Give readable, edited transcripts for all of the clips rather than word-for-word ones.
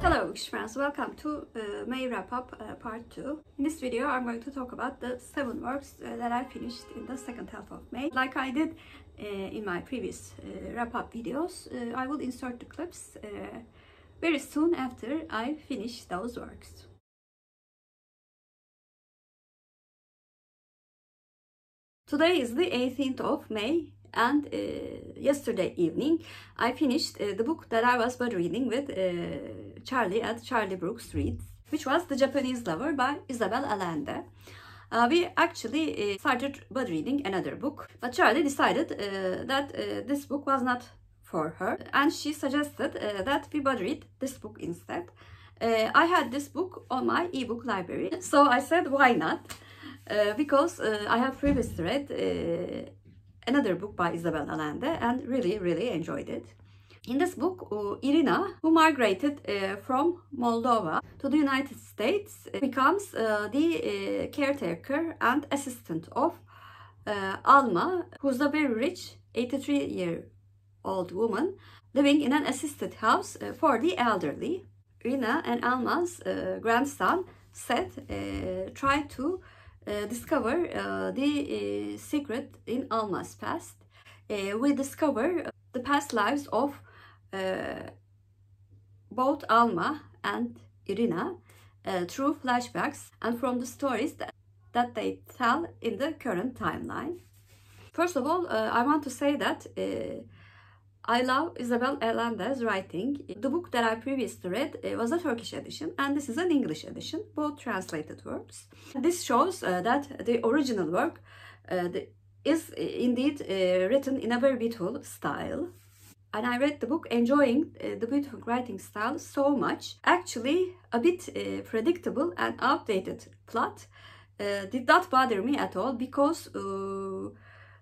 Hello Bookish friends, welcome to May wrap-up part 2. In this video I'm going to talk about the 7 works that I finished in the second half of May. Like I did in my previous wrap-up videos, I will insert the clips very soon after I finish those works. Today is the 18th of May and yesterday evening I finished the book that I was bud reading with Charlie at Charlie Brooks Reads, which was The Japanese Lover by Isabel Allende. We actually started bud reading another book, but Charlie decided that this book was not for her and she suggested that we bud read this book instead. I had this book on my ebook library, so I said why not, because I have previously read another book by Isabel Allende and really enjoyed it. In this book, Irina, who migrated from Moldova to the United States, becomes the caretaker and assistant of Alma, who's a very rich 83-year-old woman living in an assisted house for the elderly. Irina and Alma's grandson, Seth, try to discover the secret in Alma's past. We discover the past lives of both Alma and Irina through flashbacks and from the stories that they tell in the current timeline. First of all, I want to say that I love Isabel Allende's writing. The book that I previously read was a Turkish edition and this is an English edition, both translated works. This shows that the original work is indeed written in a very beautiful style. And I read the book enjoying the beautiful writing style so much. Actually, a bit predictable and outdated plot did not bother me at all because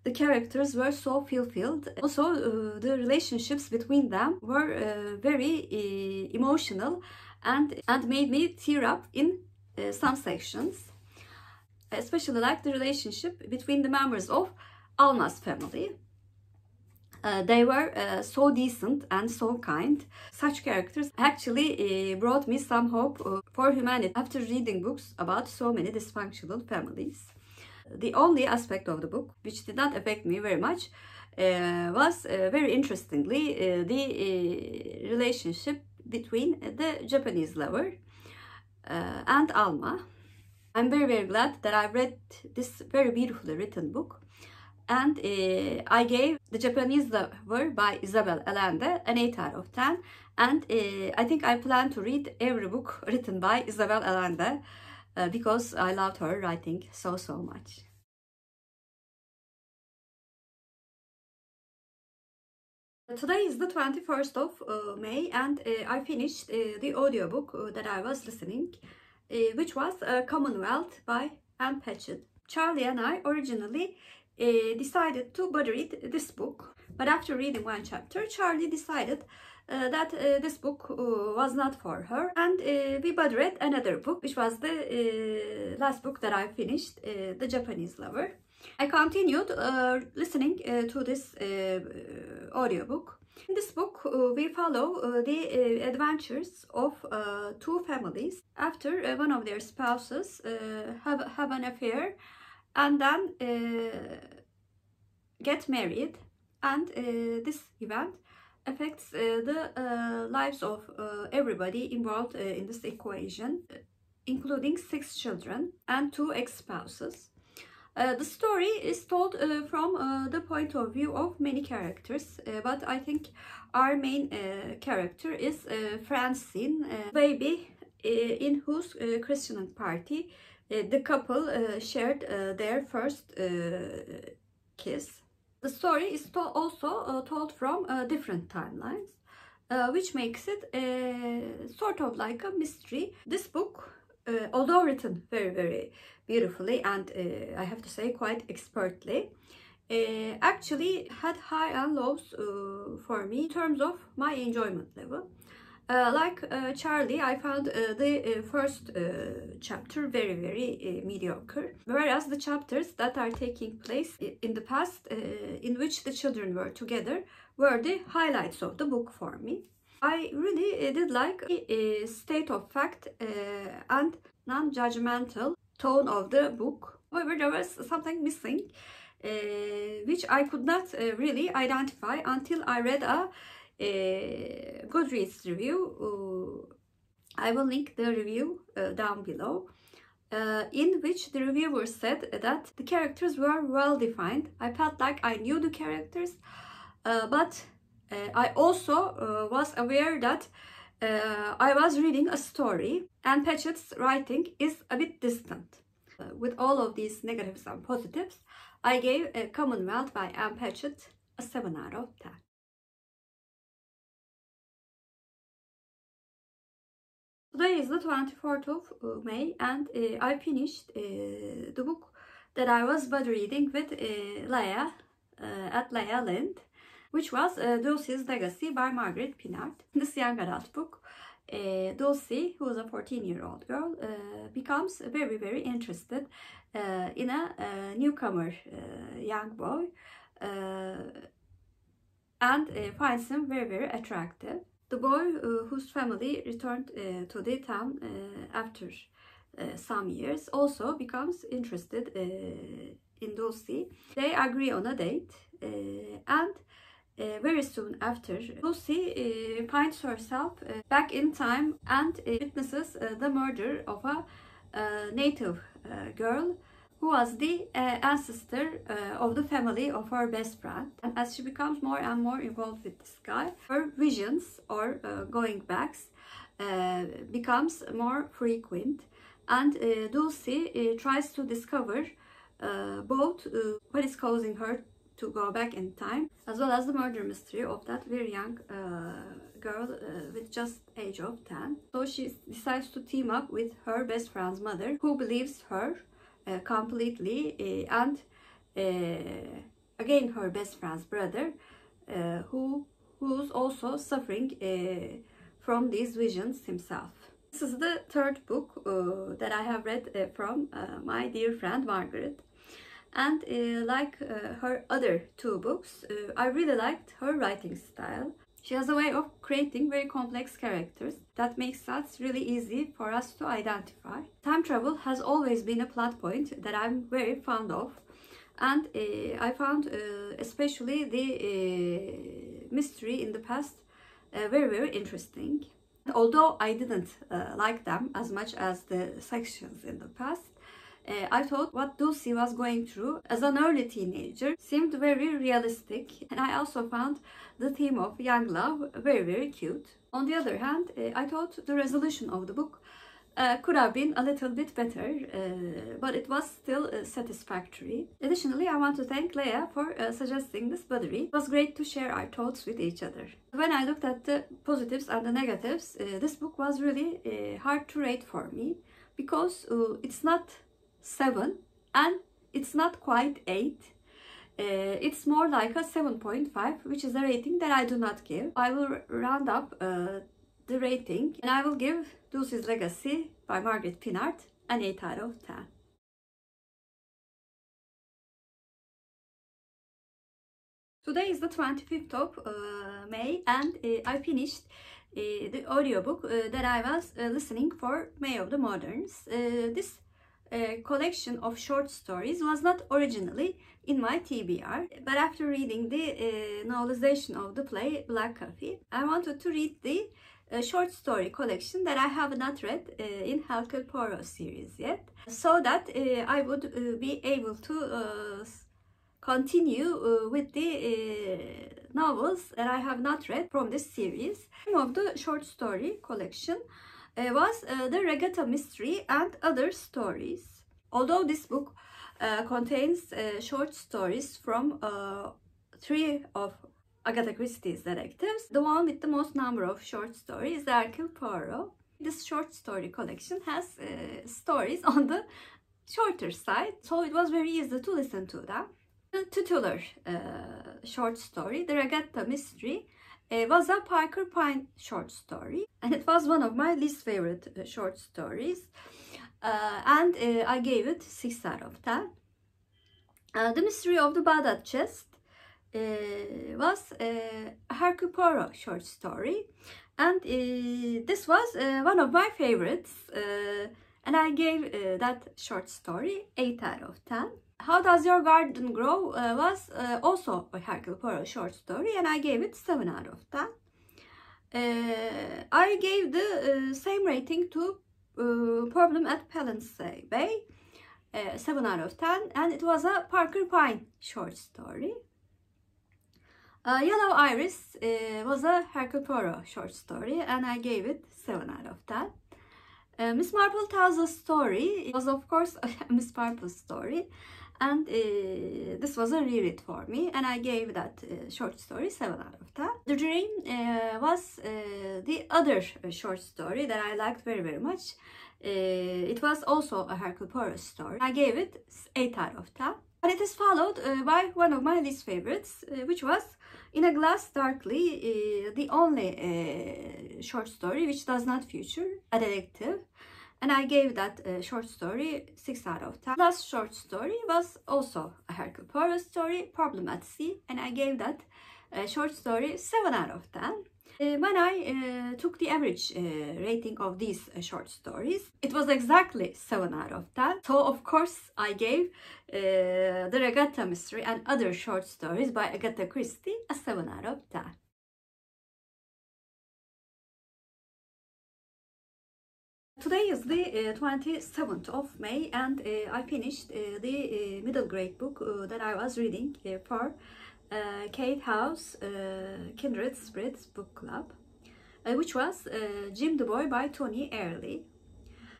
the characters were so fulfilled. Also, the relationships between them were very emotional and made me tear up in some sections. Especially like the relationship between the members of Alma's family. They were so decent and so kind. Such characters actually brought me some hope for humanity after reading books about so many dysfunctional families. The only aspect of the book which did not affect me very much was very interestingly the relationship between the Japanese lover and Alma. I'm very glad that I read this very beautifully written book, and I gave The Japanese Lover by Isabel Allende an 8 out of 10, and I think I plan to read every book written by Isabel Allende because I loved her writing so much. Today is the 21st of May and I finished the audiobook that I was listening, which was Commonwealth by Ann Patchett. Charlie and I originally decided to bud read this book, but after reading one chapter, Charlie decided that this book was not for her, and we bud read another book, which was the last book that I finished, The Japanese Lover. I continued listening to this audiobook. In this book, we follow the adventures of two families after one of their spouses have an affair and then get married, and this event affects the lives of everybody involved in this equation, including 6 children and 2 ex-spouses. The story is told from the point of view of many characters, but I think our main character is Francine, baby in whose Christian party the couple shared their first kiss. The story is also told from different timelines, which makes it sort of like a mystery. This book, although written very beautifully and I have to say quite expertly, actually had high and lows for me in terms of my enjoyment level. Like Charlie, I found the first chapter very mediocre, whereas the chapters that are taking place in the past, in which the children were together, were the highlights of the book for me. I really did like the state of fact and non-judgmental tone of the book. However, there was something missing which I could not really identify until I read a Goodreads review. I will link the review down below, in which the reviewer said that the characters were well defined. I felt like I knew the characters, but I also was aware that I was reading a story. Ann Patchett's writing is a bit distant. With all of these negatives and positives, I gave Commonwealth by Ann Patchett a 7 out of 10. Today is the 24th of May, and I finished the book that I was buddy reading with Leia at Leia Land, which was Dulci's Legacy by Margaret Pinard. In this young adult book, Dulci, who is a 14-year-old girl, becomes very interested in a newcomer young boy and finds him very attractive. The boy, whose family returned to the town after some years, also becomes interested in Dulci. They agree on a date, and very soon after, Dulci finds herself back in time and witnesses the murder of a native girl who was the ancestor of the family of her best friend. And as she becomes more and more involved with this guy, her visions or going backs becomes more frequent, and Dulci tries to discover both what is causing her to go back in time, as well as the murder mystery of that very young girl with just age of 10. So she decides to team up with her best friend's mother, who believes her completely, and again her best friend's brother, who's also suffering from these visions himself. This is the third book that I have read from my dear friend Margaret. And like her other two books, I really liked her writing style. She has a way of creating very complex characters that makes that really easy for us to identify. Time travel has always been a plot point that I'm very fond of, and I found especially the mystery in the past very interesting. Although I didn't like them as much as the sections in the past, I thought what Dulci was going through as an early teenager seemed very realistic, and I also found the theme of young love very cute. On the other hand, I thought the resolution of the book could have been a little bit better, but it was still satisfactory. Additionally, I want to thank Leia for suggesting this buddy read. It was great to share our thoughts with each other. When I looked at the positives and the negatives, this book was really hard to rate for me, because it's not 7 and it's not quite 8. It's more like a 7.5, which is a rating that I do not give. I will round up the rating, and I will give Dulci's Legacy by Margaret Pinard an 8 out of 10. Today is the 25th of May, and I finished the audiobook that I was listening for May of the Moderns. This collection of short stories was not originally in my TBR, but after reading the novelization of the play Black Coffee, I wanted to read the short story collection that I have not read in Hercule Poirot series yet, so that I would be able to continue with the novels that I have not read from this series. The name of the short story collection was The Regatta Mystery and Other Stories. Although this book contains short stories from 3 of Agatha Christie's detectives, the one with the most number of short stories is Hercule Poirot. This short story collection has stories on the shorter side, so it was very easy to listen to them. The titular short story, The Regatta Mystery, was a Parker Pine short story, and it was one of my least favorite short stories, and I gave it 6 out of 10. The Mystery of the Baghdad Chest was a Hercule Poirot short story, And this was one of my favorites, and I gave that short story 8 out of 10. How Does Your Garden Grow was also a Hercule Poirot short story, and I gave it 7 out of 10. I gave the same rating to Problem at Palisade Bay, 7 out of 10, and it was a Parker Pyne short story. Yellow Iris was a Hercule Poirot short story, and I gave it 7 out of 10. Miss Marple Tells a Story. It was, of course, a Miss Marple story, and this was a reread for me, and I gave that short story 7 out of 10. The Dream was the other short story that I liked very, very much. It was also a Hercule Poirot story. I gave it 8 out of 10. But it is followed by one of my least favorites, which was In a Glass Darkly, the only short story which does not feature a detective. And I gave that short story 6 out of 10. Last short story was also a Hercule Poirot story, Problem at Sea, and I gave that short story 7 out of 10. When I took the average rating of these short stories, it was exactly 7 out of 10. So of course I gave the Regatta mystery and other short stories by Agatha Christie a 7 out of 10. Today is the 27th of May, and I finished the middle grade book that I was reading for Kate House Kindred Spirits Book Club, which was Jim the Boy by Tony Earley.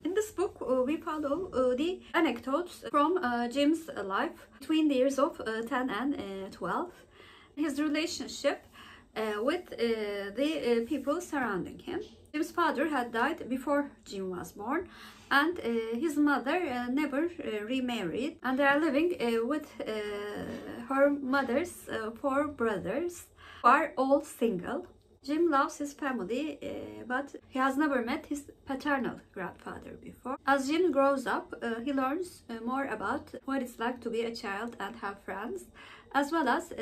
In this book, we follow the anecdotes from Jim's life between the years of 10 and 12, his relationship with the people surrounding him. Jim's father had died before Jim was born, and his mother never remarried, and they are living with her mother's 4 brothers who are all single. Jim loves his family, but he has never met his paternal grandfather before. As Jim grows up, he learns more about what it's like to be a child and have friends, as well as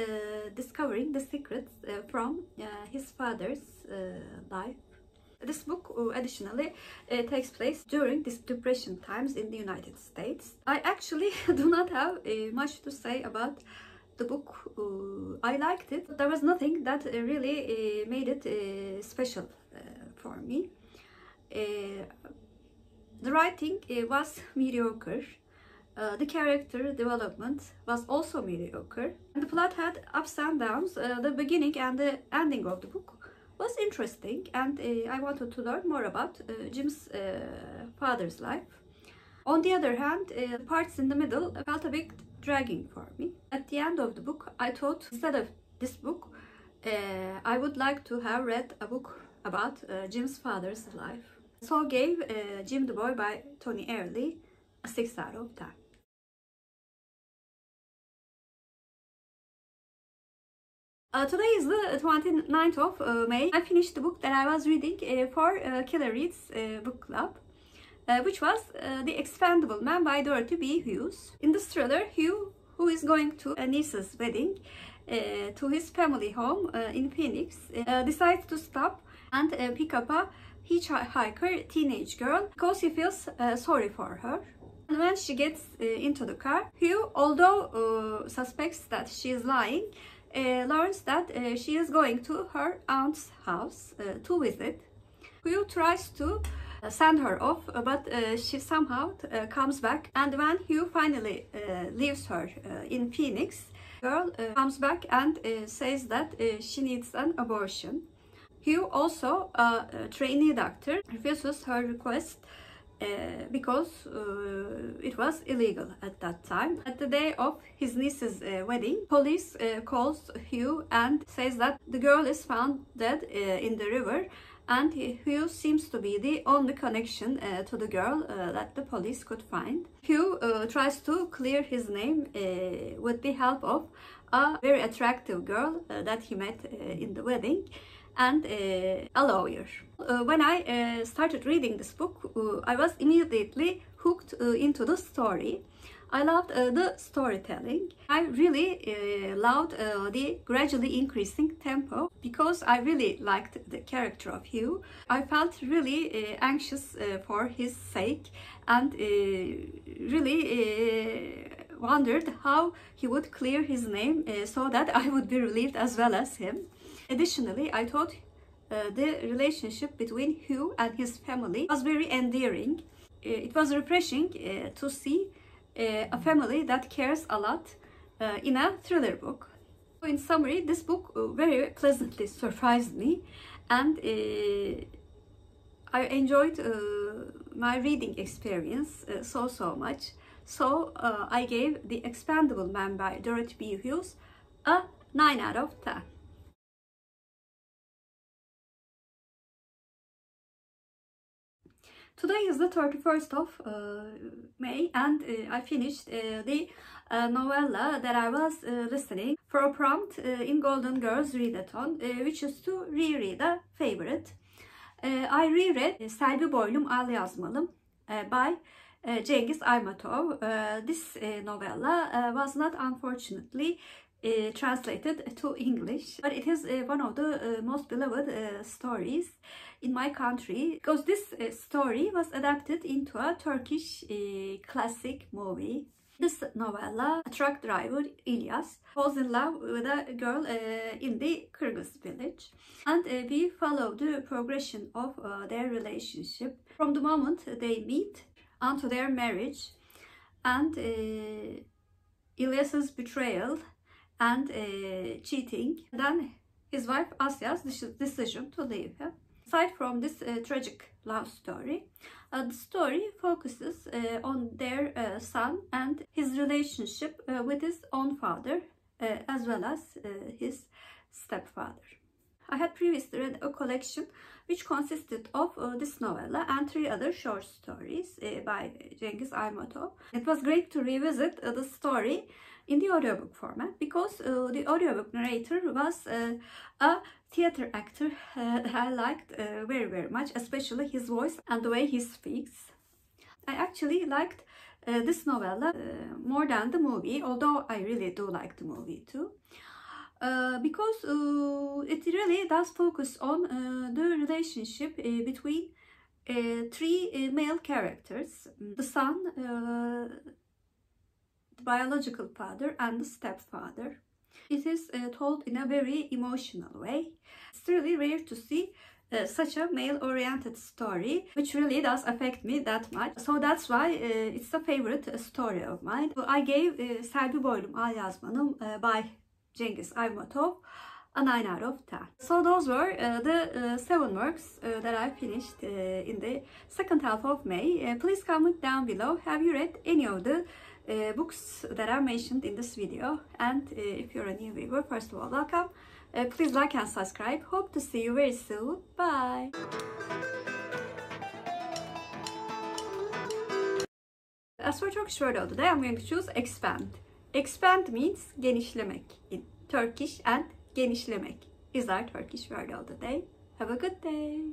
discovering the secrets from his father's life. This book additionally takes place during these depression times in the United States. I actually do not have much to say about the book. I liked it, but there was nothing that really made it special for me. The writing was mediocre. The character development was also mediocre. The plot had ups and downs. The beginning and the ending of the book was interesting, and I wanted to learn more about Jim's father's life. On the other hand, the parts in the middle felt a bit dragging for me. At the end of the book, I thought instead of this book, I would like to have read a book about Jim's father's life. So I gave Jim the Boy by Tony Earley a 6 out of 10. Today is the 29th of May. I finished the book that I was reading for Killer Reads Book Club, which was The Expendable Man by Dorothy B. Hughes. In this thriller, Hugh, who is going to a niece's wedding to his family home in Phoenix, decides to stop and pick up a hitchhiker teenage girl because he feels sorry for her. And when she gets into the car, Hugh, although suspects that she is lying, learns that she is going to her aunt's house to visit. Hugh tries to send her off, but she somehow comes back, and when Hugh finally leaves her in Phoenix, the girl comes back and says that she needs an abortion. Hugh, also a trainee doctor, refuses her request because it was illegal at that time. At the day of his niece's wedding, police calls Hugh and says that the girl is found dead in the river, and Hugh seems to be the only connection to the girl that the police could find. Hugh tries to clear his name with the help of a very attractive girl that he met in the wedding, and a lawyer. When I started reading this book, I was immediately hooked into the story. I loved the storytelling. I really loved the gradually increasing tempo because I really liked the character of Hugh. I felt really anxious for his sake and really wondered how he would clear his name so that I would be relieved as well as him. Additionally, I thought the relationship between Hugh and his family was very endearing. It was refreshing to see a family that cares a lot in a thriller book. In summary, this book very pleasantly surprised me, and I enjoyed my reading experience so much. So I gave The Expendable Man by Dorothy B. Hughes a 9 out of 10. Today is the 31st of May, and I finished the novella that I was listening for a prompt in Golden Girls Readathon, which is to reread a favorite. I reread Selvi Boylum Yazmalım by Cengiz Aytmatov. This novella was not unfortunately translated to English, but it is one of the most beloved stories in my country because this story was adapted into a Turkish classic movie. This novella, a truck driver İlyas falls in love with a girl in the Kyrgyz village, and we follow the progression of their relationship from the moment they meet unto their marriage, and İlyas's betrayal and cheating, then his wife Asya's decision to leave him. Aside from this tragic love story, the story focuses on their son and his relationship with his own father as well as his stepfather. I had previously read a collection which consisted of this novella and 3 other short stories by Cengiz Aytmatov. It was great to revisit the story in the audiobook format because the audiobook narrator was a theater actor that I liked very much, especially his voice and the way he speaks. I actually liked this novella more than the movie, although I really do like the movie too, because it really does focus on the relationship between 3 male characters: the son, the biological father, and the stepfather. It is told in a very emotional way. It's really rare to see such a male-oriented story, which really does affect me that much. So that's why it's a favorite story of mine. I gave Selvi Boylum Yazmalım by Cengiz Aytmatov a 9 out of 10. So those were the 7 works that I finished in the second half of May. Please comment down below, have you read any of the books that are mentioned in this video? And if you're a new viewer, first of all, welcome. Please like and subscribe. Hope to see you very soon. Bye. As for Turkish word of the day, I'm going to choose expand. Expand means genişlemek in Turkish, and genişlemek is our Turkish word of the day. Have a good day.